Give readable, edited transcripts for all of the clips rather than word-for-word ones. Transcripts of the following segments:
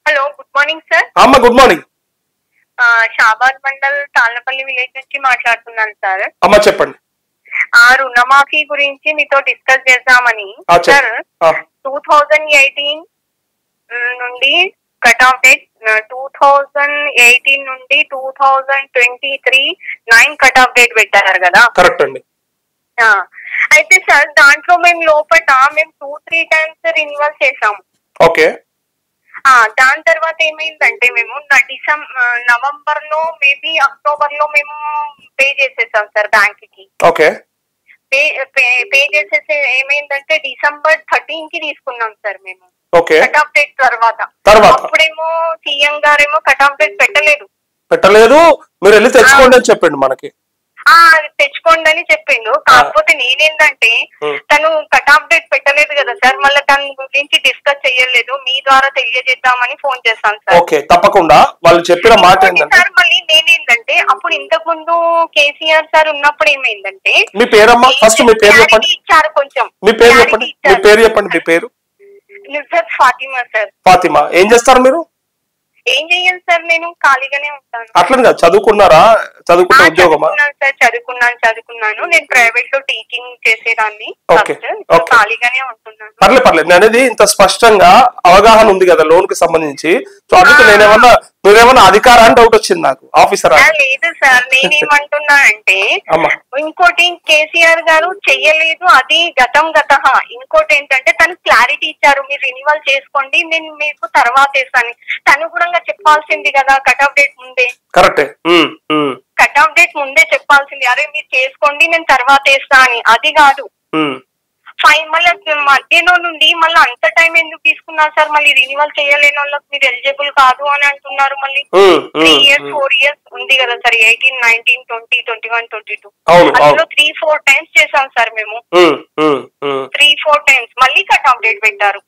Hello, good morning sir. అమ్మ good morning. Shabad mandal Tallapalli village నుంచి మాట్లాడుతున్నాను సార్. అమ్మ చెప్పండి. ఆ రుణమాఫీ గురించి మీతో డిస్కస్ చేద్దామని. సార్ 2018 నుండి కట్ ఆఫ్ డేట్ 2018 నుండి 2023 9 కట్ ఆఫ్ డేట్ పెట్టారు కదా. కరెక్ట్ అండి. అయితే సార్ దాంట్లో మేము లోపల 2-3 టైమ్స్ రిన్యూవల్ చేసాము. ఓకే. దాని తర్వాత ఏమైందంటే మేము నవంబర్ లో మేబీ అక్టోబర్ లో మేము పే చేసేసాం సార్ బ్యాంక్ కి. ఓకే. పే చేసేసి ఏమైందంటే December 13 కి తీసుకున్నాం సార్ మేము. ఓకే. కట్ ఆఫ్ డేట్ తర్వాత అప్పుడేమో సీఎం గారేమో కట్ ఆఫ్ డేట్ పెట్టలేదు, మీరు వెళ్ళి తెచ్చుకోండి అని చెప్పండి మనకి. తెచ్చుకోండి అని చెప్పిండు. కాకపోతే నేనేంటంటే తను కట్ ఆఫ్ డేట్ పెట్టలేదు కదా సార్, మళ్ళీ దాని గురించి డిస్కస్ చేయలేదు. మీ ద్వారా తెలియజేద్దామని ఫోన్ చేస్తాను సార్. ఓకే, తప్పకుండా. వాళ్ళు చెప్పిన మాట ఏంటంటే సార్ మళ్ళీ నేనేంటంటే అప్పుడు ఇంతకు ముందు కేసీఆర్ సార్ ఉన్నప్పుడు ఏమైందంటే మీ పేరమ్మా ఫస్ట్ మీ పేరు చెప్పండి. ఇచ్చారు కొంచెం. మీ పేరు చెప్పండి. మీ పేరు నుజ్రత్ ఫాతిమా సార్. ఫాతిమా, ఏం చేస్తారు మీరు? ఏం చెయ్యను సార్, నేను ఖాళీగానే ఉంటాను. అట్లా కాదు, చదువుకున్నారా? చదువుకున్న ఉద్యోగమా? చదువుకున్నాను. నేను ప్రైవేట్ లో టీచింగ్ చేసేదాన్ని. ఖాళీగానే ఉంటున్నాను. పర్లేదు. అనేది ఇంత స్పష్టంగా అవగాహన ఉంది కదా లోన్ కి సంబంధించి. సో అందుకే మీరేమన్నా అధికారాన్ని డౌట్ వచ్చింది నాకు, ఆఫీసర్. లేదు సార్, నేనేమంటున్నా అంటే ఇంకోటి కేసీఆర్ గారు చెయ్యలేదు, అది గతం. ఇంకోటి ఏంటంటే తను క్లారిటీ ఇచ్చారు, మీరు రినివల్ చేసుకోండి, నేను మీకు తర్వాత వేస్తాను. తను కూడా చెప్పాల్సింది కదా కట్ ఆఫ్ డేట్ ముందే. కరెక్టే. కట్ ఆఫ్ డేట్ ముందే చెప్పాల్సింది, అరే మీరు చేసుకోండి నేను తర్వాత వేస్తా అని. అది కాదు. మళ్ళీ మధ్యలో నుండి మళ్ళీ అంత టైం ఎందుకు తీసుకున్నారు సార్? మళ్ళీ రినివల్ చేయలేని వాళ్ళకి మీరు ఎలిజిబుల్ కాదు అని అంటున్నారు. మళ్ళీ 3 years 4 years ఉంది కదా సార్, 18, 19, 20, 21, 22 అందులో 3-4 టైమ్స్ చేసాం సార్ మేము. 3-4 టైమ్స్ మళ్ళీ కట్ ఆఫ్ డేట్ పెట్టారు.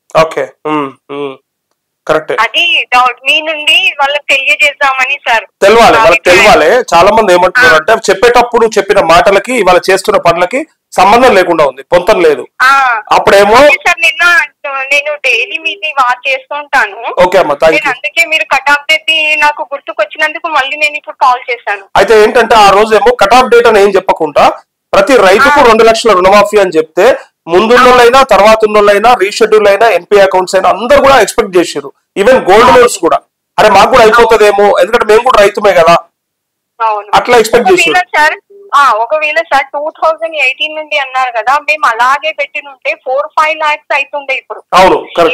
అది డౌట్ మీ నుండి వాళ్ళకి తెలియజేద్దామని సార్. తెలియాలి. చాలా మంది ఏమంటున్నారు అంటే చెప్పేటప్పుడు చెప్పిన మాటలకి ఇవాళ చేస్తున్న పనులకి సంబంధం లేకుండా ఉంది, పొంతం లేదు. అప్పుడేమో సార్ నేను డైలీ మీది వాచ్ చేస్తుంటాను. ఓకే అమ్మా, అందుకే మీరు కట్ ఆఫ్ డేట్ నాకు గుర్తుకొచ్చినందుకు మళ్ళీ నేను ఇప్పుడు కాల్ చేశాను. అయితే ఏంటంటే ఆ రోజు ఏమో కట్ ఆఫ్ డేట్ అని ఏం చెప్పకుండా ప్రతి రైతుకు 2 లక్షల రుణమాఫీ అని చెప్తే ముందున్నోళ్ళైనా తర్వాత ఉన్నోళ్ళైనా రీషెడ్యూల్ అయినా ఎన్పీ అకౌంట్స్ అయినా అందరు కూడా ఎక్స్పెక్ట్ చేశారు. ఈవెన్ గోల్డ్ లోన్స్ కూడా అరే మాకు కూడా అయిపోతుందేమో, ఎందుకంటే మేము కూడా రైతుమే కదా, అట్లా ఎక్స్పెక్ట్ చేశారు. ఒకవేళ సార్ 2018 నుండి అన్నారు కదా, మేము అలాగే పెట్టినుంటే 4-5 lakhs అవుతుండే ఇప్పుడు.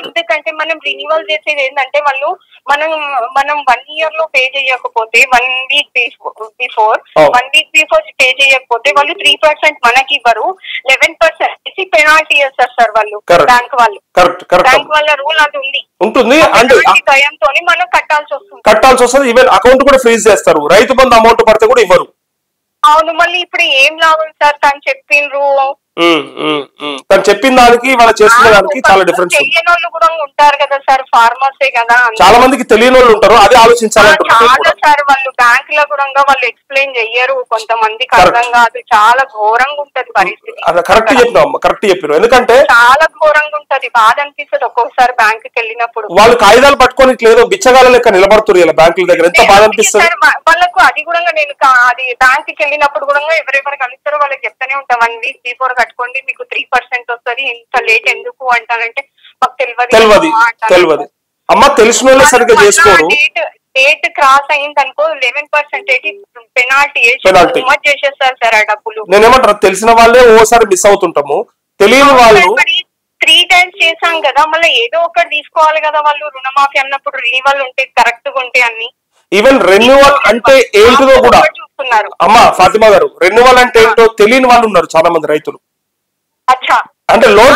ఎందుకంటే మనం రినివల్ చేసేది ఏంటంటే మనం 1 year లో పే చేయకపోతే 1 week బిఫోర్ పే చేయకపోతే వాళ్ళు 3% మనకి ఇవ్వరు, 11% పెనాల్టీ వేస్తారు సార్ వాళ్ళు. బ్యాంక్ వాళ్ళ రూల్ అది ఉంటుంది. భయంతో మనం కట్టాల్సి వస్తుంది. ఈవెన్ అకౌంట్ కూడా ఫ్రీజ్ చేస్తారు, రైతు బంధు అమౌంట్ పడితే కూడా ఇవ్వరు. అవును. మళ్ళీ ఇప్పుడు ఏం లాభం సార్? తను చెప్పిండ్రు, తను చెప్పిన దానికి వాళ్ళు చేస్తున్న దానికి చాలా డిఫరెన్స్. తెలియని వాళ్ళు కూడా ఉంటారు కదా సార్, ఫార్మర్సే కదా, చాలా మందికి తెలియని వాళ్ళు ఉంటారు, అదే ఆలోచించాలి. చాలా సార్ వాళ్ళు బ్యాంక్ లో కూడా వాళ్ళు ఎక్స్ప్లెయిన్ చెయ్యరు, కొంతమందికి అర్థం కాదు, చాలా ఘోరంగా ఉంటది పరిస్థితి. కరెక్ట్ చెప్పినావు, కరెక్ట్ చెప్పారు. ఎందుకంటే చాలా ఘోరంగా ఉంటది, బాధ అనిపిస్తుంది ఒక్కొక్కసారి బ్యాంక్ కి వెళ్ళినప్పుడు. వాళ్ళు కాగితాలు పట్టుకొని లేదో బిచ్చగాల లెక్క నిలబడుతున్నారు బ్యాంకుల దగ్గర, ఎంత బాధ అనిపిస్తుంది వాళ్ళకు. అది కూడా నేను అది బ్యాంక్ కి వెళ్ళినప్పుడు కూడా ఎవరెవరు కలుస్తారో వాళ్ళకి చెప్తానే ఉంటాం, 1 week బిఫోర్ కట్టుకోండి మీకు 3% వస్తుంది, ఇంత లేట్ ఎందుకు అంటారంటే మాకు తెలియదు. అమ్మ తెలిసిన వాళ్ళే సరిగ్గా చేసుకోరు. డేట్ క్రాస్ అయింది అనుకో 11% పెనాల్టీ చేసేస్తారు సార్ ఆ డబ్బులు. నేనేమంటారు, తెలిసిన వాళ్ళే ఓసారి మిస్ అవుతుంటాము, తెలియని వాళ్ళు 3 times చేసాం కదా, మళ్ళీ ఏదో ఒకటి తీసుకోవాలి కదా వాళ్ళు. రుణమాఫీ అన్నప్పుడు రినివల్ ఉంటే కరెక్ట్ గా ఉంటే అన్ని. ఈవెన్ రెన్యువల్ అంటే ఏంటిదో కూడా చూస్తున్నారు. అమ్మా ఫాతిమా గారు, రెన్యువల్ అంటే ఏంటో తెలియని వాళ్ళు ఉన్నారు చాలా మంది రైతులు. అంటే లోన్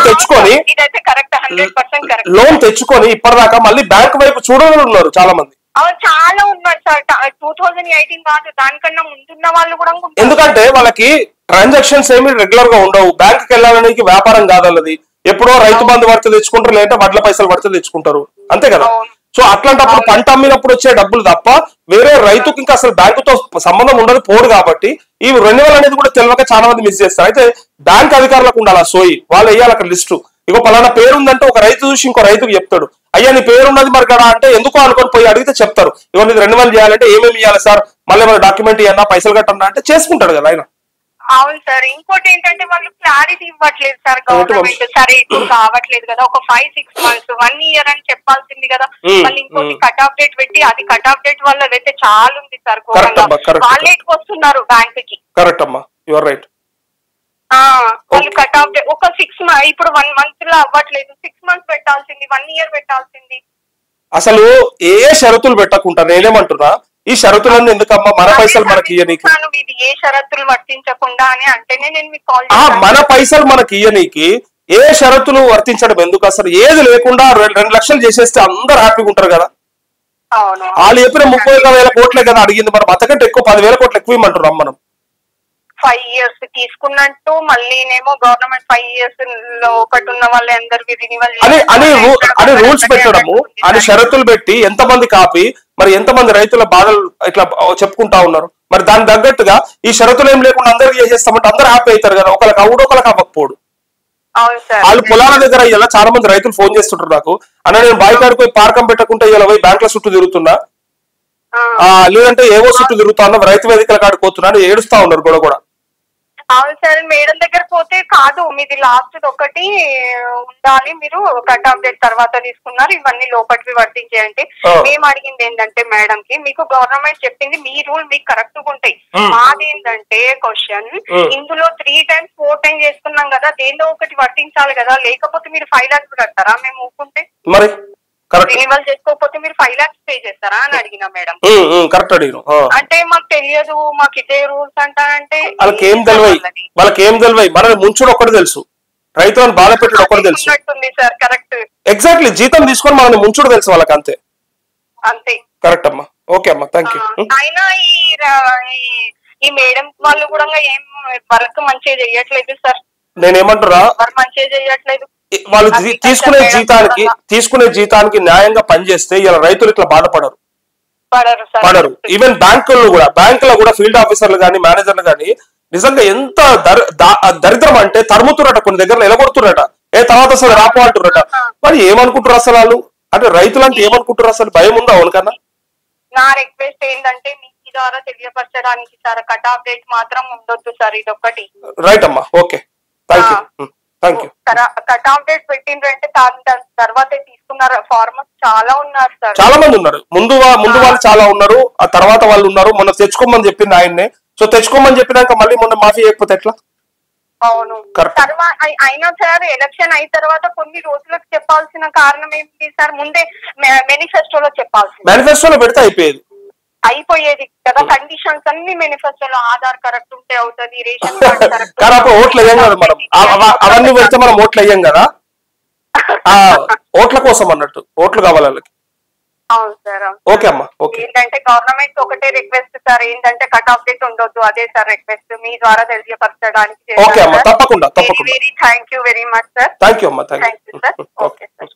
తెచ్చుకొని ఇప్పటిదాకా మళ్ళీ బ్యాంక్ వైపు చూడని ఉన్నారు చాలా మంది. చాలా ఉన్నారు సార్, 2018 కాదు దానికన్నా ముందున్న వాళ్ళు కూడా. ఎందుకంటే వాళ్ళకి ట్రాన్సాక్షన్స్ ఏమి రెగ్యులర్ గా ఉండవు, బ్యాంక్ కి వెళ్ళాలనేది వ్యాపారం కాదన్నది. ఎప్పుడో రైతు బంధు పడితే తెచ్చుకుంటారు, లేదంటే వడ్ల పైసలు పడితే తెచ్చుకుంటారు, అంతే కదా. సో అట్లాంటప్పుడు పంట అమ్మినప్పుడు వచ్చే డబ్బులు తప్ప వేరే రైతుకి ఇంకా అసలు బ్యాంకుతో సంబంధం ఉండదు, పోడు. కాబట్టి ఈ రెన్యువల్ అనేది కూడా తెలియక చాలా మంది మిస్ చేస్తారు. అయితే బ్యాంక్ అధికారులకు ఉండాలి సోయి, వాళ్ళు వేయాలి అక్కడ లిస్టు. ఇగో పలానా పేరు ఉందంటే ఒక రైతు చూసి ఇంకో రైతుకు చెప్తాడు, అయ్యా నీ పేరు ఉన్నది మరి కదా అంటే ఎందుకో అనుకొని పోయి అడిగితే చెప్తారు, ఇగో నీది రెన్యువల్ చేయాలంటే ఏమేమి ఇవ్వాలి సార్, మళ్ళీ ఏమైనా డాక్యుమెంట్ ఇవ్వన్నా, పైసలు కట్టన్నా అంటే చేసుకుంటాడు కదా ఆయన. అవును సార్. ఇంకోటి ఏంటంటే వాళ్ళు క్లారిటీ ఇవ్వట్లేదు సార్ గవర్నమెంట్. సరే ఇప్పుడు కావట్లేదు కదా, ఒక 5-6 months 1 year అని చెప్పాల్సింది కదా. మళ్ళీ ఇంకోటి కట్ ఆఫ్ డేట్ పెట్టి, అది కట్ ఆఫ్ డేట్ వల్ల అయితే చాలా ఉంది సార్. వాళ్ళే వస్తున్నారు బ్యాంక్ కి. కరెక్ట్ అమ్మా, యువర్ రైట్. వాళ్ళు కట్ ఆఫ్ డేట్ ఒక 6 months, ఇప్పుడు 1 month లో అవ్వట్లేదు, 6 months పెట్టాల్సింది, 1 year పెట్టాల్సింది. అసలు ఏ షరతులు పెట్టకుండా నేనేమంటున్నా, ఈ షరతులన్నీ ఎందుకమ్మా, మన పైసలు మనకి ఇయ్యనీకి, ఇది ఏ షరతులు వర్తించకుండా అని అంటేనే నేను మీకు కాల్ మన పైసలు మనకి ఇయ్యనీకి ఏ షరతులు వర్తించడం ఎందుకు, అసలు ఏది లేకుండా 2 లక్షలు చేసేస్తే అందరు హ్యాపీగా ఉంటారు కదా. వాళ్ళు చెప్పిన 31,000 కోట్లే కదా అడిగింది, మనం అంతకంటే ఎక్కువ 10,000 కోట్లు ఎక్కువ ఇవ్వమంటున్నాం మనం. 5 years తీసుకున్నట్టు మళ్ళీనేమో గవర్నమెంట్ 5 years లో ఒకటి ఉన్న వాళ్ళ అందరికి రినివల్ అని రూల్స్ పెట్టడము, అని షరతులు పెట్టి ఎంతమంది కాపీ, మరి ఎంతమంది రైతుల బాధలు ఇట్లా చెప్పుకుంటా ఉన్నారు. మరి దానికి తగ్గట్టుగా ఈ షరతులు ఏం లేకుండా అందరికి చేసేస్తామంటే అందరు హ్యాపీ అవుతారు కదా, ఒకరికి అవుడు ఒకరికి అవ్వకపోడు. వాళ్ళు పొలాల దగ్గర ఇలా చాలా మంది రైతులు ఫోన్ చేస్తుంటారు నాకు, అన్న నేను బాయికాడికి పోయి పార్కం పెట్టకుంటే ఇలా పోయి బ్యాంకుల చుట్టూ తిరుగుతున్నా, లేదంటే ఏవో చుట్టూ తిరుగుతా ఉన్నా, రైతు వేదికల కాడికి పోతున్నా అని ఏడుస్తా ఉన్నారు కూడా కూడా. అవును సార్. మేడం దగ్గర పోతే కాదు, మీది లాస్ట్ ఒకటి ఉండాలి, మీరు కట్ ఆఫ్ డేట్ తర్వాత తీసుకున్నారు, ఇవన్నీ లోపలికి వర్తించేయండి. మేము అడిగింది ఏంటంటే మేడం కి, మీకు గవర్నమెంట్ చెప్పింది మీ రూల్ మీకు కరెక్ట్ గా ఉంటాయి, మాదేంటంటే క్వశ్చన్ ఇందులో 3 times 4 times చేసుకున్నాం కదా, దేనిలో ఒకటి వర్తించాలి కదా, లేకపోతే మీరు 5 lakhs కడతారా మేము ఊరుకుంటే, మరి రెన్యువల్ చేసుకోకపోతే మీరు 5 lakhs పే చేస్తారా అని అడిగినా మేడం. కరెక్ట్ అడిగిన అంటే మాకు తెలియదు, మాకు ఇదే రూల్స్ అంటే వాళ్ళకేం తెలివై మన ముంచుడు ఒక్కటి తెలుసు, రైతులను బాధ పెట్టడం ఒక్కటి తెలుసు సార్. Correct, exactly. జీతం తీసుకొని మనల్ని ముంచుడు తెలుసు వాళ్ళకి, అంతే అంతే. కరెక్ట్ అమ్మా, ఓకే అమ్మా, థ్యాంక్ యూ. అయినా ఈ మేడం వాళ్ళు కూడా ఏం వర్క్ మంచిగా చెయ్యట్లేదు సార్. నేనేమంటున్నా, మంచిగా చెయ్యట్లేదు. వాళ్ళు తీసుకునే జీతానికి న్యాయంగా పనిచేస్తే ఇలా రైతులు ఇట్లా బాధపడరు, పడరు. ఈవెన్ బ్యాంకులో కూడా ఫీల్డ్ ఆఫీసర్లు కానీ మేనేజర్లు కానీ నిజంగా ఎంత దరిద్రం అంటే తరుముతున్నట, కొన్ని దగ్గర ఎలగొడుతున్నట, తర్వాత అసలు రాపో అంటున్నట. మరి ఏమనుకుంటారు అసలు వాళ్ళు, అంటే రైతులు అంటే ఏమనుకుంటారు, అసలు భయం ఉందా అవునుకన్నా? నా రిక్వెస్ట్ ఏంటంటే మీ ద్వారా తెలియపరచడానికి సార్, కట్ ఆఫ్ డేట్ మాత్రం ఉండొద్దు సార్, ఇది ఒక్కటి. రైట్ అమ్మా, okay, thank you. Cut off date పెట్టిండ్రంటే తర్వాత తీసుకున్నారు ఫార్మర్స్ చాలా ఉన్నారు సార్, చాలా మంది ఉన్నారు. ముందు వాళ్ళు చాలా ఉన్నారు, ఆ తర్వాత వాళ్ళు ఉన్నారు. మొన్న తెచ్చుకోమని చెప్పింది ఆయన్నే, సో తెచ్చుకోమని చెప్పినాక మళ్ళీ మొన్న మాఫీ చేయకపోతే ఎట్లా? అవును. అయినా సార్ ఎలక్షన్ అయిన తర్వాత కొన్ని రోజులకు చెప్పాల్సిన కారణం ఏంటి సార్, ముందే మేనిఫెస్టోలో చెప్పాల్సింది. మేనిఫెస్టోలో పెడితే అయిపోయేది కదా, కండిషన్స్ అన్ని మేనిఫెస్టోలో, ఆధార్ కరెక్ట్ ఉంటే అవుతుంది, రేషన్ కార్డు కరెక్ట్. ఓట్లు వేయం కదా మనం, అవన్నీ పెడితే మనం ఓట్లు వేయం కదా, ఓట్ల కోసం అన్నట్టు, ఓట్లు కావాలి వాళ్ళకి. అవును సార్. ఓకే అమ్మా, ఓకే. ఏంటంటే గవర్నమెంట్ ఒకటే రిక్వెస్ట్ సార్, ఏంటంటే కట్ ఆఫ్ డేట్ ఉండొద్దు, అదే సార్ రిక్వెస్ట్ మీ ద్వారా తెలియపరచడానికి. ఓకే అమ్మా, తప్పకుండా. Very thank you very much sir. Thank you అమ్మా, thank you sir. Okay sir.